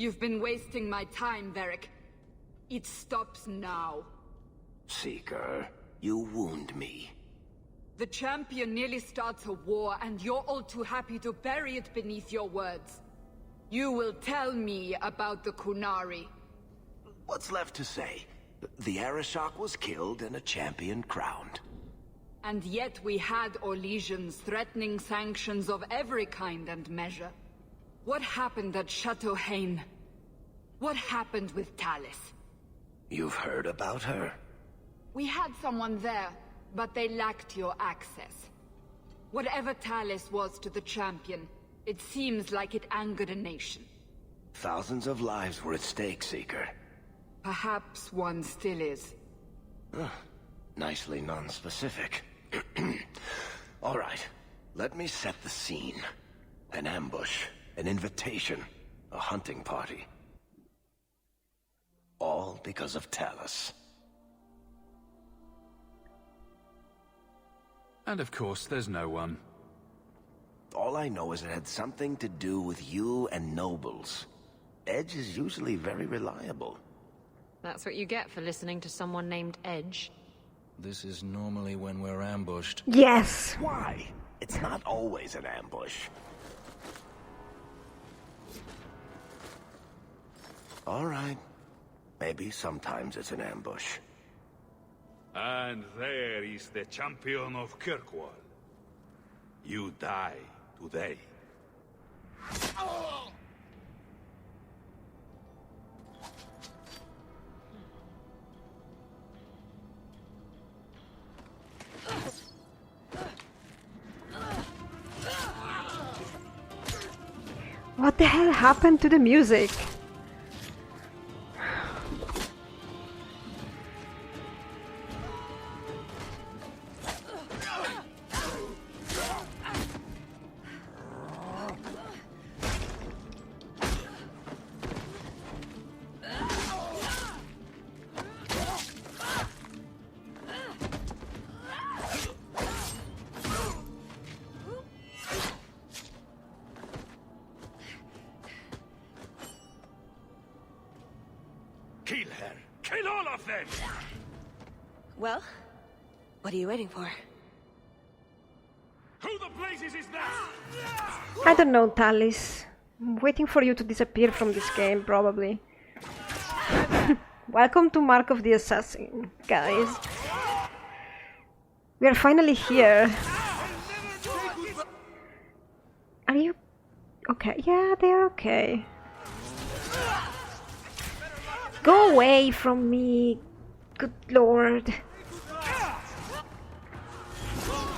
You've been wasting my time, Varric. It stops now. Seeker, you wound me. The champion nearly starts a war, and you're all too happy to bury it beneath your words. You will tell me about the Qunari. What's left to say? The Arishok was killed and a champion crowned. And yet we had Orlesians threatening sanctions of every kind and measure. What happened at Chateau Hain? What happened with Talis? You've heard about her? We had someone there, but they lacked your access. Whatever Talis was to the champion, it seems like it angered a nation. Thousands of lives were at stake, Seeker. Perhaps one still is. Nicely non-specific. All right, let me set the scene. An ambush, an invitation, a hunting party. All because of Talis. And of course, there's no one. All I know is it had something to do with you and nobles. Edge is usually very reliable. That's what you get for listening to someone named Edge. This is normally when we're ambushed. Yes. Why? It's not always an ambush. All right. Maybe sometimes it's an ambush. And there is the champion of Kirkwall. You die today. What the hell happened to the music? Kill her! Kill all of them! Well, what are you waiting for? Who the blazes is that? I don't know, Talis. I'm waiting for you to disappear from this game, probably. Welcome to Mark of the Assassin, guys. We are finally here. Are you okay? Yeah, they are okay. Go away from me, good lord.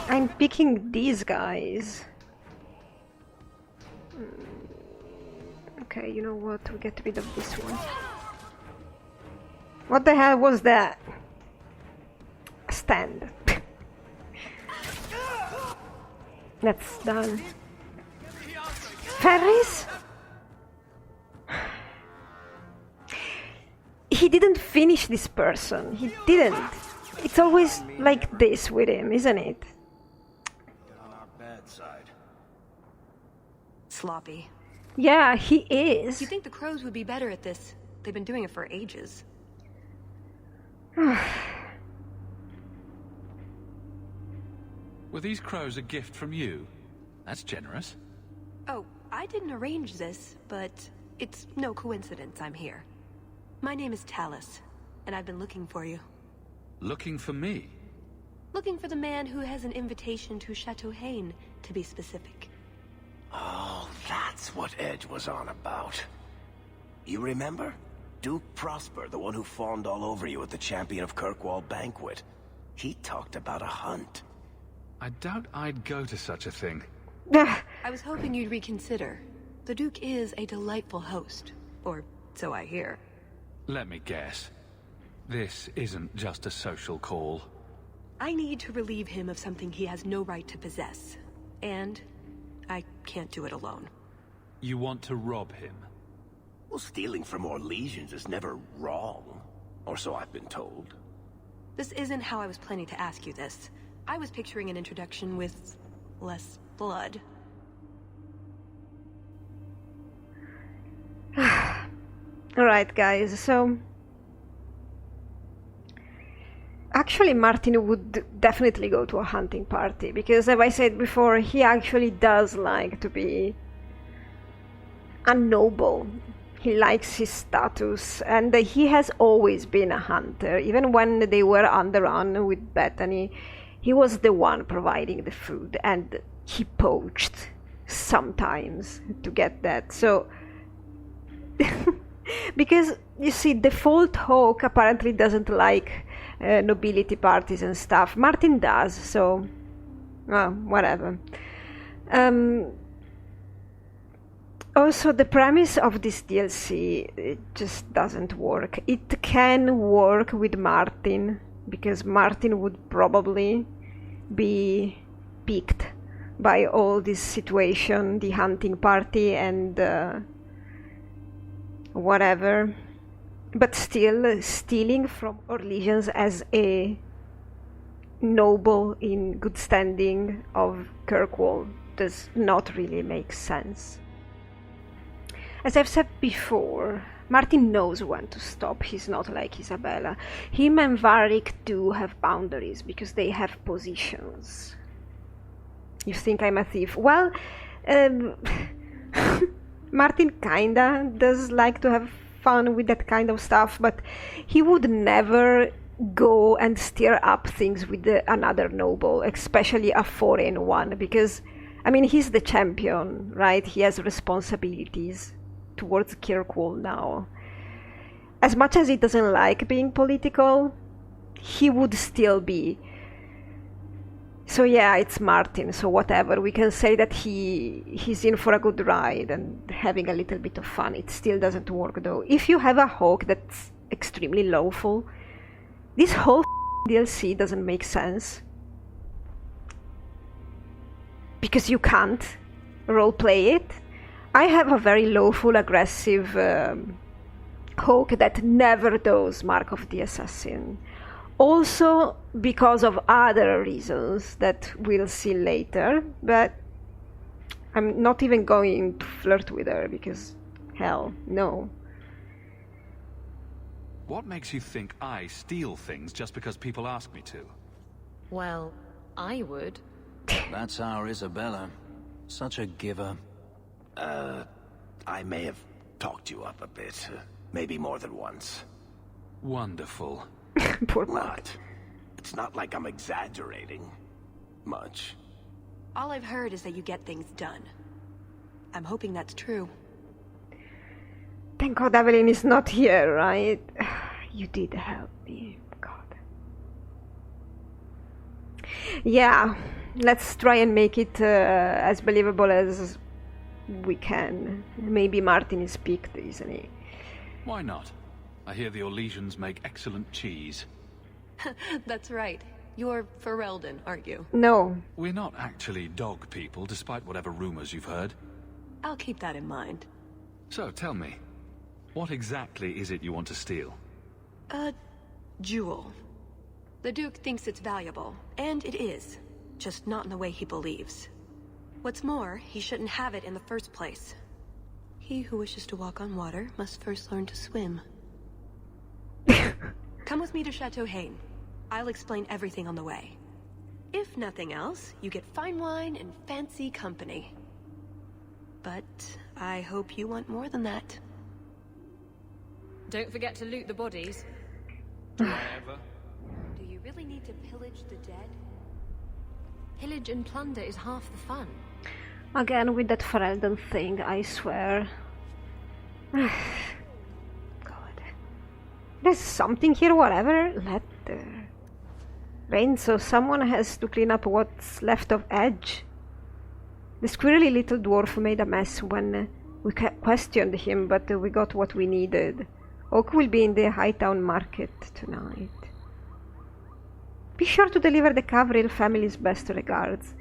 I'm picking these guys. Okay, you know what? We get rid of this one. What the hell was that? A stand. That's done. Ferris? He didn't finish this person. He didn't. It's always like this with him, isn't it? On our bad side. Sloppy. Yeah, he is. You'd think the crows would be better at this. They've been doing it for ages. Were these crows a gift from you? That's generous. Oh, I didn't arrange this, but it's no coincidence I'm here. My name is Talis, and I've been looking for you. Looking for me? Looking for the man who has an invitation to Chateau Hain, to be specific. Oh, that's what Edge was on about. You remember? Duke Prosper, the one who fawned all over you at the Champion of Kirkwall banquet. He talked about a hunt. I doubt I'd go to such a thing. I was hoping you'd reconsider. The Duke is a delightful host, or so I hear. Let me guess. This isn't just a social call. I need to relieve him of something he has no right to possess. And I can't do it alone. You want to rob him? Well, stealing from Orlesians is never wrong. Or so I've been told. This isn't how I was planning to ask you this. I was picturing an introduction with less blood. Alright, guys, so... Actually, Martin would definitely go to a hunting party, because as I said before, he actually does like to be a noble. He likes his status, and he has always been a hunter. Even when they were on the run with Bethany, he was the one providing the food, and he poached sometimes to get that. So, because you see, default Hawke apparently doesn't like nobility parties and stuff. Martin does, so whatever. Also, the premise of this DLC, it just doesn't work. It can work with Martin, because Martin would probably be piqued by all this situation, the hunting party and whatever. But still, stealing from Orlesians as a noble in good standing of Kirkwall does not really make sense. As I've said before, Martin knows when to stop. He's not like Isabella. Him and Varric do have boundaries because they have positions. You think I'm a thief? Well, Martin kinda does like to have fun with that kind of stuff, but he would never go and stir up things with another noble, especially a foreign one, because, I mean, he's the champion, right? He has responsibilities towards Kirkwall now. As much as he doesn't like being political, he would still be. So yeah, it's Martin, so whatever. We can say that he's in for a good ride and having a little bit of fun. It still doesn't work though. If you have a Hawke that's extremely lawful, this whole DLC doesn't make sense. Because you can't roleplay it. I have a very lawful, aggressive Hawke that never does Mark of the Assassin. Also because of other reasons that we'll see later, but I'm not even going to flirt with her because, hell, no. What makes you think I steal things just because people ask me to? Well, I would. That's our Isabella. Such a giver. I may have talked you up a bit. Maybe more than once. Wonderful. Poor Mark. But it's not like I'm exaggerating much. All I've heard is that you get things done. I'm hoping that's true. Thank God Evelyn is not here, right? You did help me, God. Yeah, let's try and make it as believable as we can. Maybe Martin is piqued, isn't he? Why not? I hear the Orlesians make excellent cheese. That's right. You're Ferelden, aren't you? No. We're not actually dog people, despite whatever rumors you've heard. I'll keep that in mind. So, tell me, what exactly is it you want to steal? A jewel. The Duke thinks it's valuable, and it is. Just not in the way he believes. What's more, he shouldn't have it in the first place. He who wishes to walk on water must first learn to swim. Come with me to Chateau Haine. I'll explain everything on the way. If nothing else, you get fine wine and fancy company. But I hope you want more than that. Don't forget to loot the bodies. Do I ever? Do you really need to pillage the dead? Pillage and plunder is half the fun. Again with that Ferelden thing, I swear. God. There's something here, whatever. Let there rain, so someone has to clean up what's left of Edge. The squirrely little dwarf made a mess when we questioned him, but we got what we needed. Hawke will be in the Hightown market tonight. Be sure to deliver the Cavril family's best regards.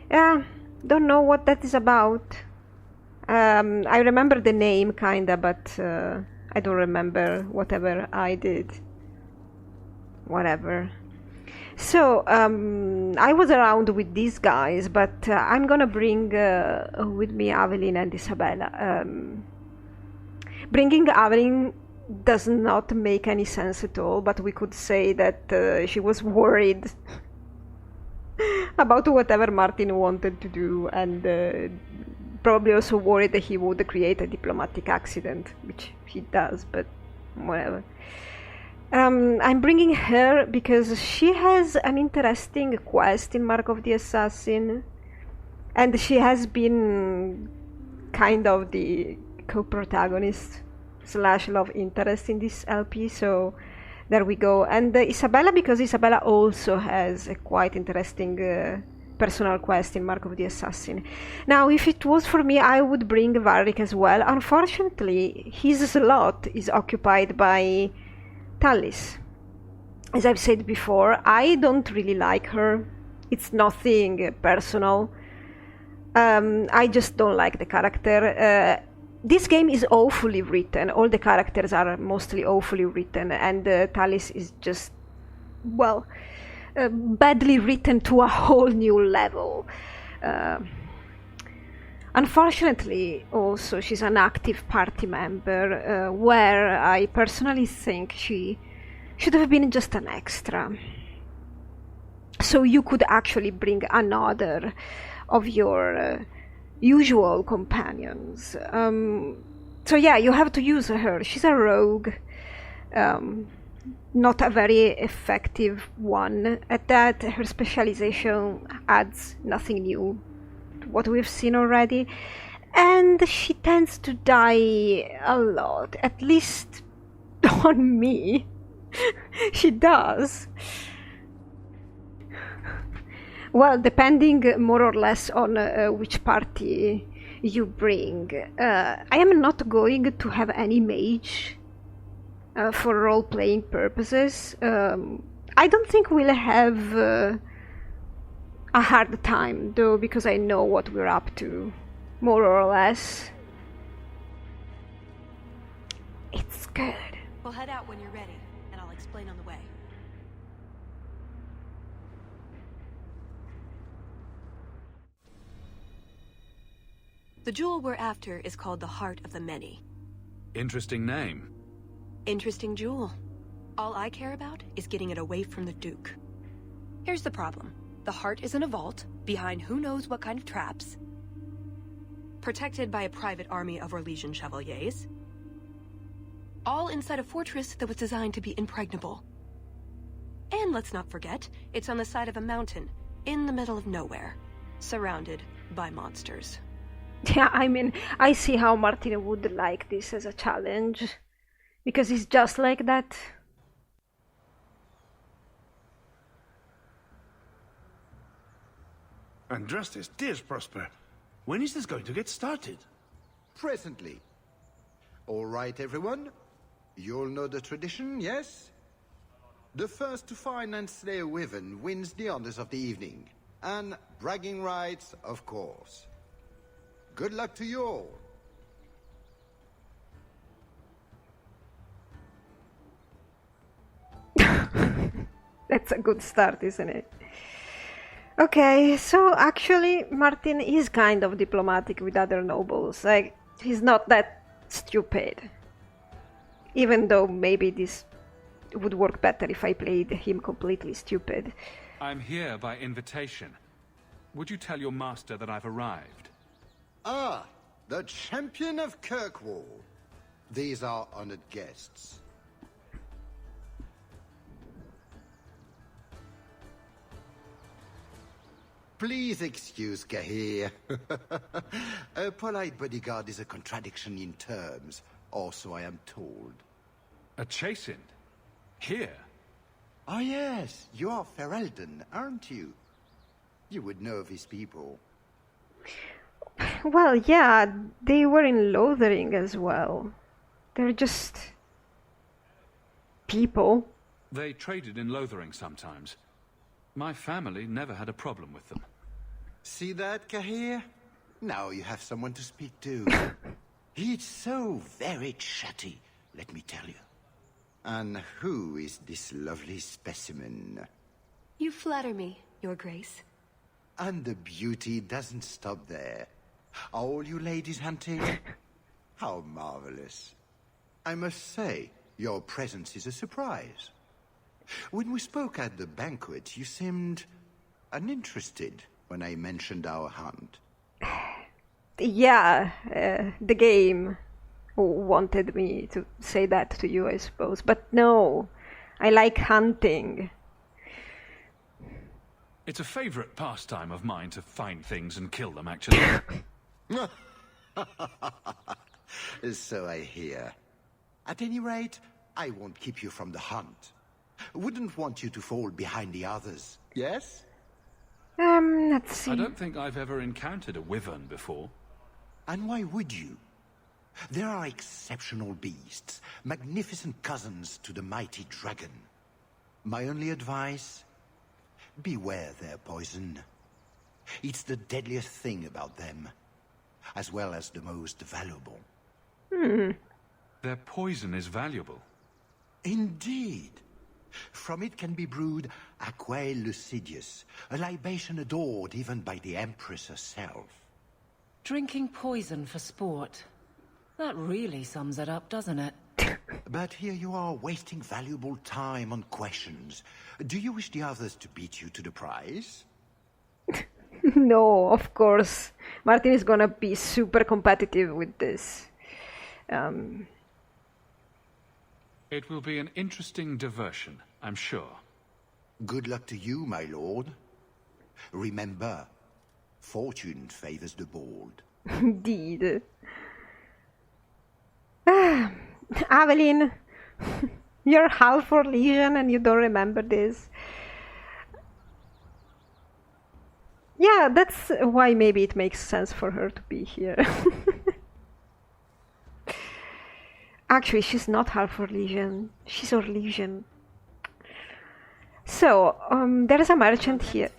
Yeah, don't know what that is about. I remember the name kinda, but I don't remember whatever I did. Whatever. So, I was around with these guys, but I'm gonna bring with me Aveline and Isabella. Bringing Averin does not make any sense at all, but we could say that she was worried about whatever Martin wanted to do, and probably also worried that he would create a diplomatic accident, which he does, but whatever. I'm bringing her because she has an interesting quest in Mark of the Assassin, and she has been kind of the co-protagonist / love interest in this LP, so there we go. And Isabella, because Isabella also has a quite interesting personal quest in Mark of the Assassin. Now, if it was for me, I would bring Varric as well. Unfortunately, his slot is occupied by Tallis. As I've said before, I don't really like her. It's nothing personal. I just don't like the character. This game is awfully written. All the characters are mostly awfully written, and Tallis is just, well, badly written to a whole new level. Unfortunately, also, she's an active party member, where I personally think she should have been just an extra. So you could actually bring another of your usual companions. So yeah, you have to use her. She's a rogue, not a very effective one. At that, her specialization adds nothing new to what we've seen already, and she tends to die a lot, at least on me. She does. Well, depending more or less on which party you bring. I am not going to have any mage for role-playing purposes. I don't think we'll have a hard time, though, because I know what we're up to, more or less. It's good. We'll head out when you're ready, and I'll explain on the way. The jewel we're after is called the Heart of the Many. Interesting name. Interesting jewel. All I care about is getting it away from the Duke. Here's the problem. The heart is in a vault, behind who knows what kind of traps, protected by a private army of Orlesian chevaliers, all inside a fortress that was designed to be impregnable. And let's not forget, it's on the side of a mountain, in the middle of nowhere, surrounded by monsters. Yeah, I mean, I see how Martin would like this as a challenge, because he's just like that. Andrastes, dear Prosper, when is this going to get started? Presently. All right, everyone. You'll know the tradition, yes? The first to find and slay a wyvern wins the honors of the evening. And bragging rights, of course. Good luck to you all. That's a good start, isn't it? Okay, so actually Martin is kind of diplomatic with other nobles. Like, he's not that stupid. Even though maybe this would work better if I played him completely stupid. I'm here by invitation. Would you tell your master that I've arrived? Ah, the champion of Kirkwall. These are honored guests. Please excuse Cahir. A polite bodyguard is a contradiction in terms, also I am told. A chastened? Here? Ah yes, you are Ferelden, aren't you? You would know of his people. Well, yeah, they were in Lothering as well. They're just people. They traded in Lothering sometimes. My family never had a problem with them. See that, Cahir? Now you have someone to speak to. He's so very chatty, let me tell you. And who is this lovely specimen? You flatter me, Your Grace. And the beauty doesn't stop there. Are all you ladies hunting? How marvelous. I must say, your presence is a surprise. When we spoke at the banquet, you seemed uninterested when I mentioned our hunt. Yeah, the game wanted me to say that to you, I suppose. But no, I like hunting. It's a favorite pastime of mine to find things and kill them, actually. So I hear. At any rate, I won't keep you from the hunt. Wouldn't want you to fall behind the others, yes? Let's see. I don't think I've ever encountered a wyvern before. And why would you? There are exceptional beasts, magnificent cousins to the mighty dragon. My only advice? Beware their poison. It's the deadliest thing about them, as well as the most valuable. Their poison is valuable. Indeed. From it can be brewed Aquae Lucidius, a libation adored even by the Empress herself. Drinking poison for sport. That really sums it up, doesn't it? But here you are wasting valuable time on questions. Do you wish the others to beat you to the prize? No, of course. Martin is gonna be super competitive with this. It will be an interesting diversion, I'm sure. Good luck to you, my lord. Remember, fortune favors the bold. Indeed. Aveline, you're half for Legion and you don't remember this. Yeah, that's why maybe it makes sense for her to be here. Actually, she's not half for Legion. She's our Legion. So, there is a merchant here.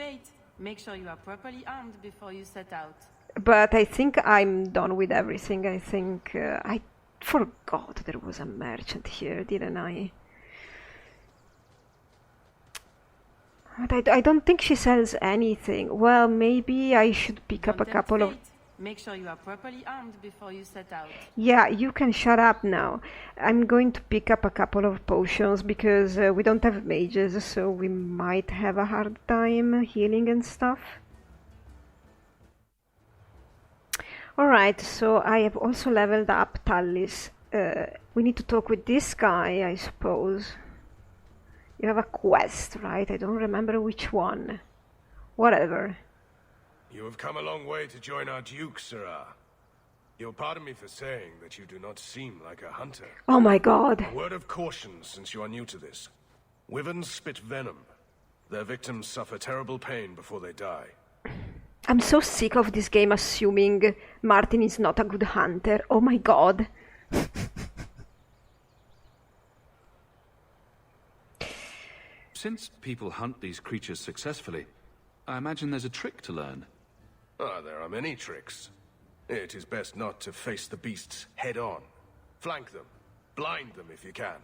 Make sure you are properly armed before you set out. But I think I'm done with everything. I think I forgot there was a merchant here, didn't I? But I don't think she sells anything. Well, maybe I should pick up a couple of... Make sure you are properly armed before you set out. Yeah, you can shut up now. I'm going to pick up a couple of potions because we don't have mages, so we might have a hard time healing and stuff. Alright, so I have also leveled up Tallis. We need to talk with this guy, I suppose. You have a quest, right? I don't remember which one. Whatever. You have come a long way to join our Duke, Sirrah. You'll pardon me for saying that you do not seem like a hunter. Oh my god. A word of caution since you are new to this. Wyverns spit venom. Their victims suffer terrible pain before they die. I'm so sick of this game assuming Martin is not a good hunter. Oh my god. Since people hunt these creatures successfully, I imagine there's a trick to learn. Ah, there are many tricks. It is best not to face the beasts head on. Flank them. Blind them if you can.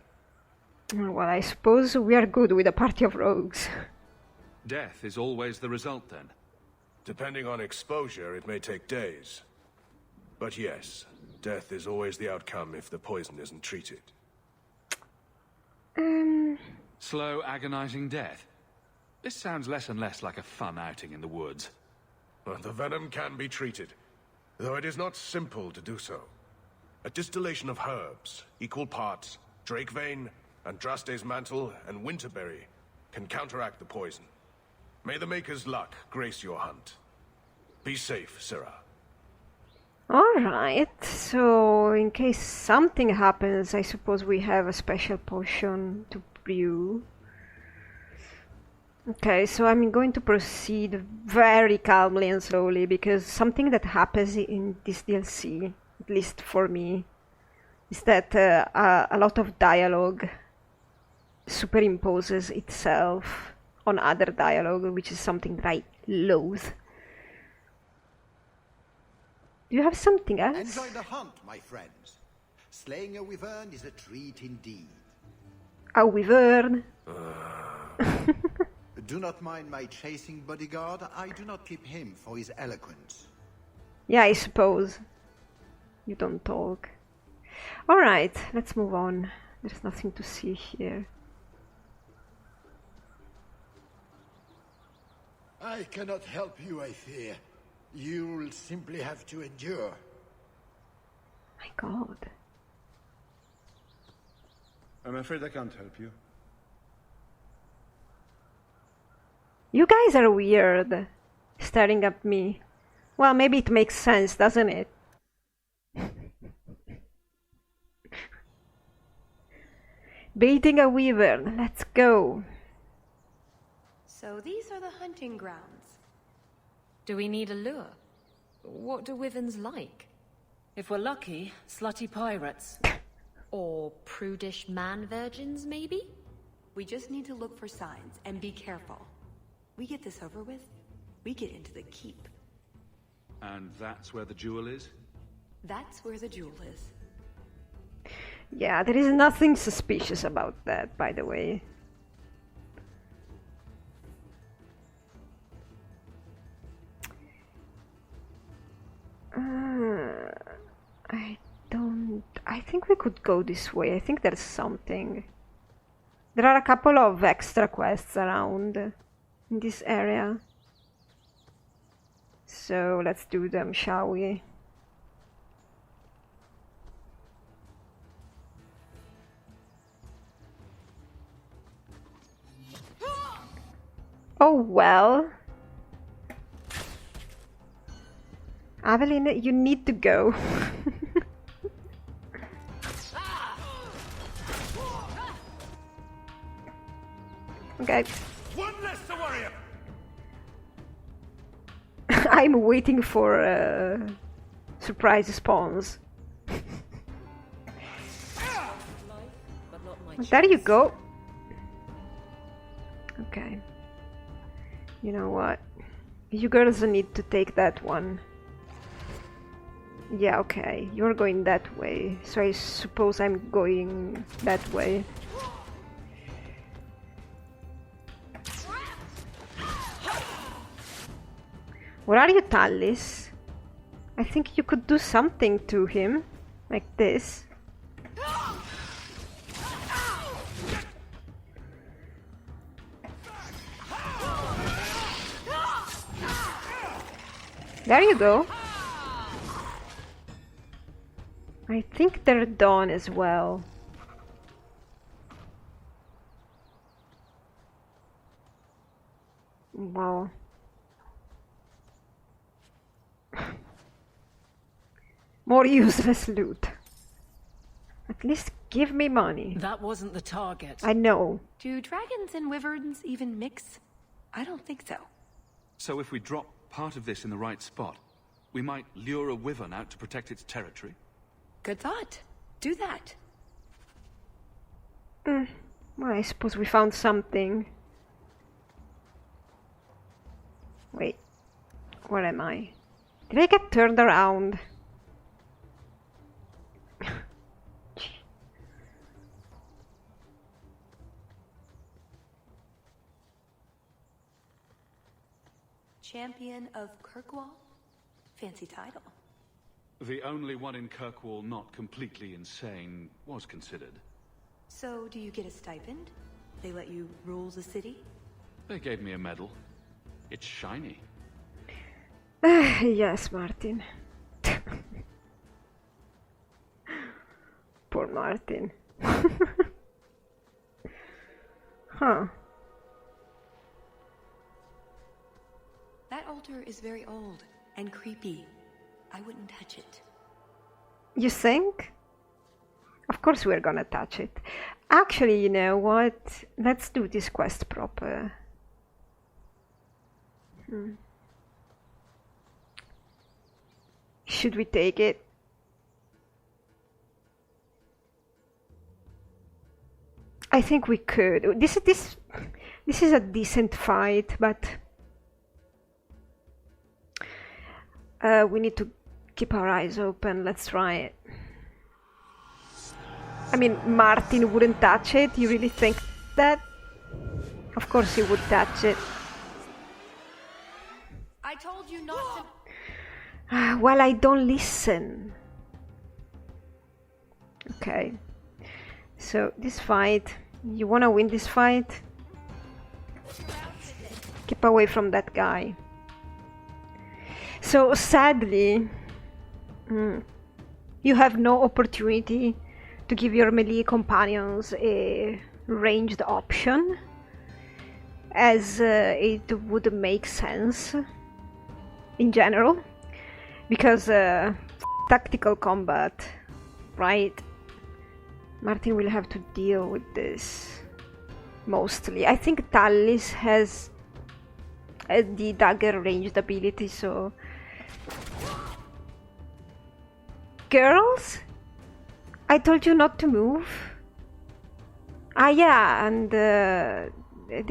Well, I suppose we are good with a party of rogues. Death is always the result, then? Depending on exposure, it may take days. But yes, death is always the outcome if the poison isn't treated. Slow, agonizing death? This sounds less and less like a fun outing in the woods. Well, the venom can be treated, though it is not simple to do so. A distillation of herbs, equal parts, Drakevane, Andraste's mantle, and winterberry, can counteract the poison. May the Maker's luck grace your hunt. Be safe, Sirrah. Alright, so in case something happens, I suppose we have a special potion to brew. Okay, so I'm going to proceed very calmly and slowly, because something that happens in this DLC, at least for me, is that a lot of dialogue superimposes itself on other dialogue, which is something that I loathe. Do you have something else? Enjoy the hunt, my friends. Slaying a wyvern is a treat indeed. A wyvern? Do not mind my chasing bodyguard. I do not keep him for his eloquence. Yeah, I suppose. You don't talk. Alright, let's move on. There's nothing to see here. I cannot help you, I fear. You'll simply have to endure. My god. I'm afraid I can't help you. You guys are weird. Staring at me. Well, maybe it makes sense, doesn't it? Baiting a wyvern. Let's go. So these are the hunting grounds. Do we need a lure? What do wyverns like? If we're lucky, slutty pirates. Or prudish man virgins, maybe? We just need to look for signs and be careful. We get this over with, we get into the keep. And that's where the jewel is? That's where the jewel is. Yeah, there is nothing suspicious about that, by the way. I think we could go this way. I think there's something. There are a couple of extra quests around in this area. So let's do them, shall we? Oh well. Aveline, you need to go. Okay. One less to worry about. I'm waiting for surprise spawns. There you go. Okay. You know what? You girls need to take that one. Yeah, okay. You're going that way. So I suppose I'm going that way. Where are you, Tallis? I think you could do something to him. Like this. There you go. I think they're done as well. Wow. More useless loot. At least give me money. That wasn't the target. I know. Do dragons and wyverns even mix? I don't think so. So if we drop part of this in the right spot, we might lure a wyvern out to protect its territory? Good thought. Do that. Well, I suppose we found something. Wait. Where am I? Did I get turned around? Champion of Kirkwall? Fancy title. The only one in Kirkwall not completely insane was considered. So, do you get a stipend? They let you rule the city? They gave me a medal. It's shiny. Yes, Martin. Poor Martin. Huh. That altar is very old and creepy. I wouldn't touch it. You think? Of course we're gonna touch it. Actually, you know what? Let's do this quest proper. Should we take it? I think we could. This is a decent fight, but we need to keep our eyes open. Let's try it. I mean, Martin wouldn't touch it. You really think that? Of course he would touch it. I told you not to... Well, I don't listen. Okay. So this fight, you wanna win this fight? Keep away from that guy. So sadly, you have no opportunity to give your melee companions a ranged option, as it would make sense in general, because tactical combat, right? Martin will have to deal with this mostly. I think Tallis has the dagger ranged ability, so... Girls? I told you not to move. Ah yeah, and the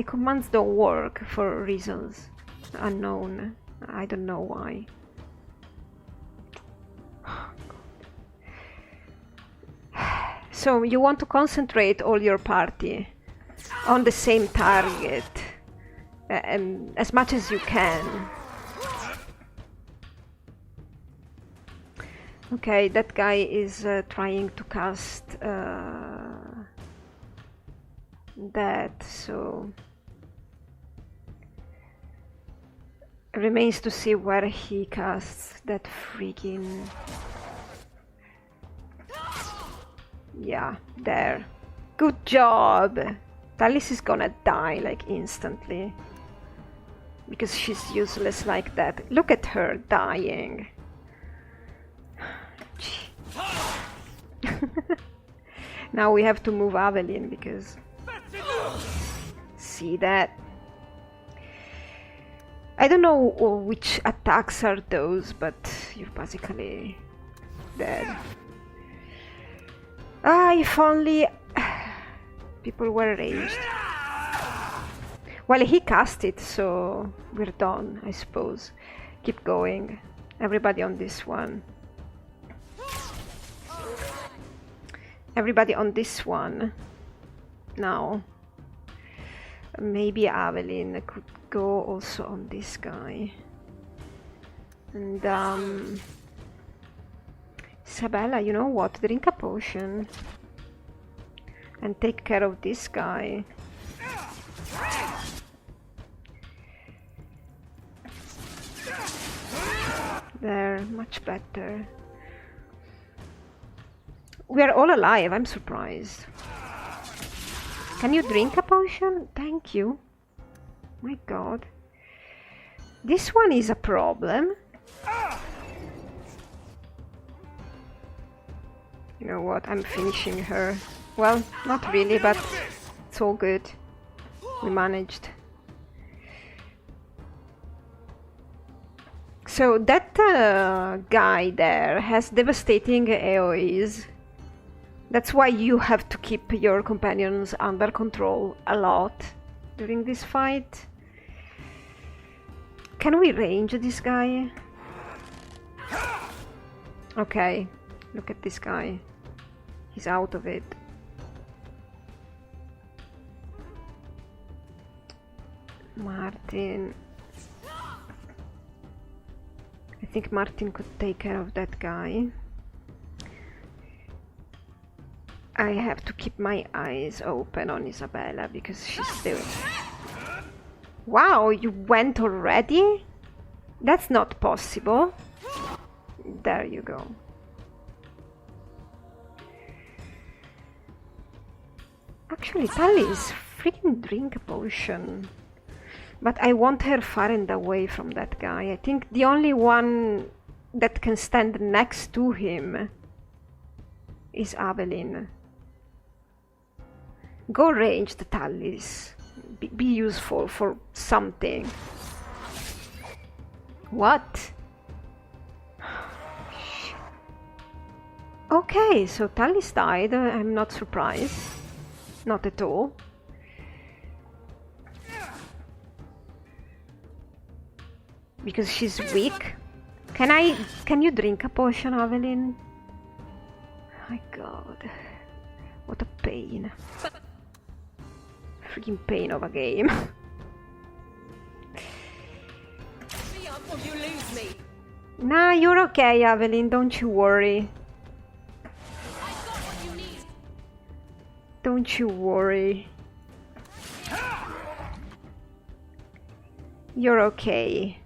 commands don't work for reasons unknown. I don't know why. So you want to concentrate all your party on the same target as much as you can. Okay, that guy is trying to cast that, so remains to see where he casts that freaking... Yeah, there. Good job! Tallis is gonna die, like, instantly. Because she's useless like that. Look at her dying. Now we have to move Aveline, because... See that? I don't know which attacks are those, but you're basically dead. Ah, if only people were ranged. Well, he cast it, so we're done, I suppose. Keep going. Everybody on this one. Everybody on this one. Now. Maybe Aveline could go also on this guy. And, Isabella, you know what? Drink a potion. And take care of this guy. There, much better. We are all alive, I'm surprised. Can you drink a potion? Thank you. My god. This one is a problem. You know what, I'm finishing her. Well, not really, but it's all good. We managed. So that guy there has devastating AoEs. That's why you have to keep your companions under control a lot during this fight. Can we range this guy? Okay, look at this guy. He's out of it. Martin. I think Martin could take care of that guy. I have to keep my eyes open on Isabella because she's still... Wow, you went already? That's not possible. There you go. Actually, Tallis, freaking drink a potion. But I want her far and away from that guy. I think the only one that can stand next to him is Aveline. Go ranged, Tallis. Be useful for something. What? Okay, so Tallis died. I'm not surprised. Not at all. Because she's weak. Can you drink a potion, Aveline? My god. What a pain. Freaking pain of a game. Nah, you're okay, Aveline, don't you worry. Don't you worry. You're okay.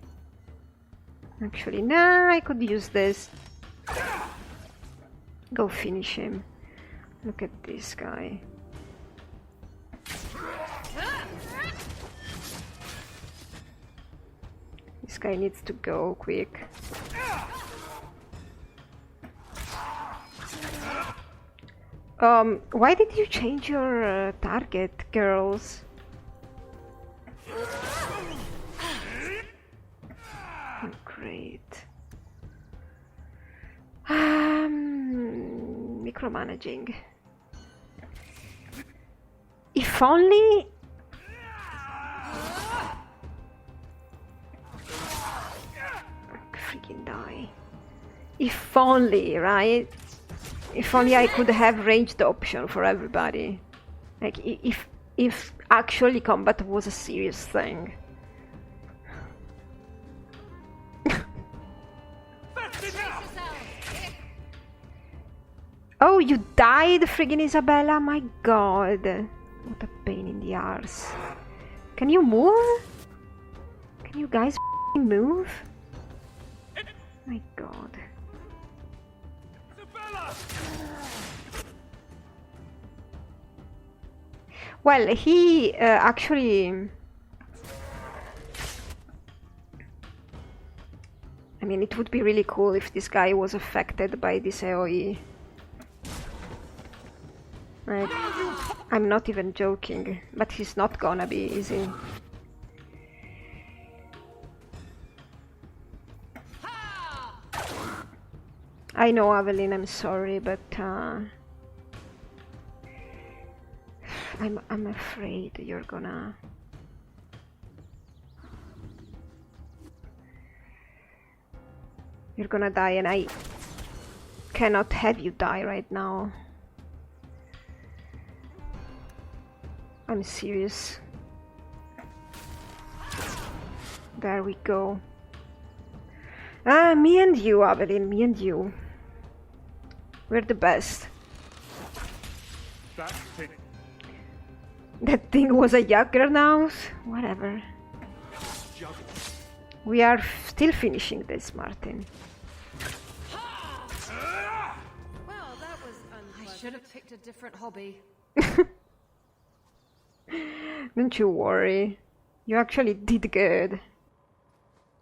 Actually, nah, I could use this. Go finish him. Look at this guy. This guy needs to go quick. Why did you change your target, girls? Oh, great. Micromanaging. If only... Freaking die. If only, right? If only I could have ranged option for everybody. Like, if actually combat was a serious thing. Oh, you died, friggin' Isabella? My god. What a pain in the arse. Can you move? Can you guys move? My god. Well, he actually... I mean, it would be really cool if this guy was affected by this AoE. Like, I'm not even joking, but he's not gonna be, is he? I know, Aveline, I'm sorry, but I'm afraid you're gonna... You're gonna die, and I cannot have you die right now. I'm serious. There we go. Ah, me and you, Aveline, me and you. We're the best. That thing was a Juggernaut? Whatever. We are still finishing this, Martin. Well, that was unpleasant. I should have picked a different hobby. Don't you worry. You actually did good.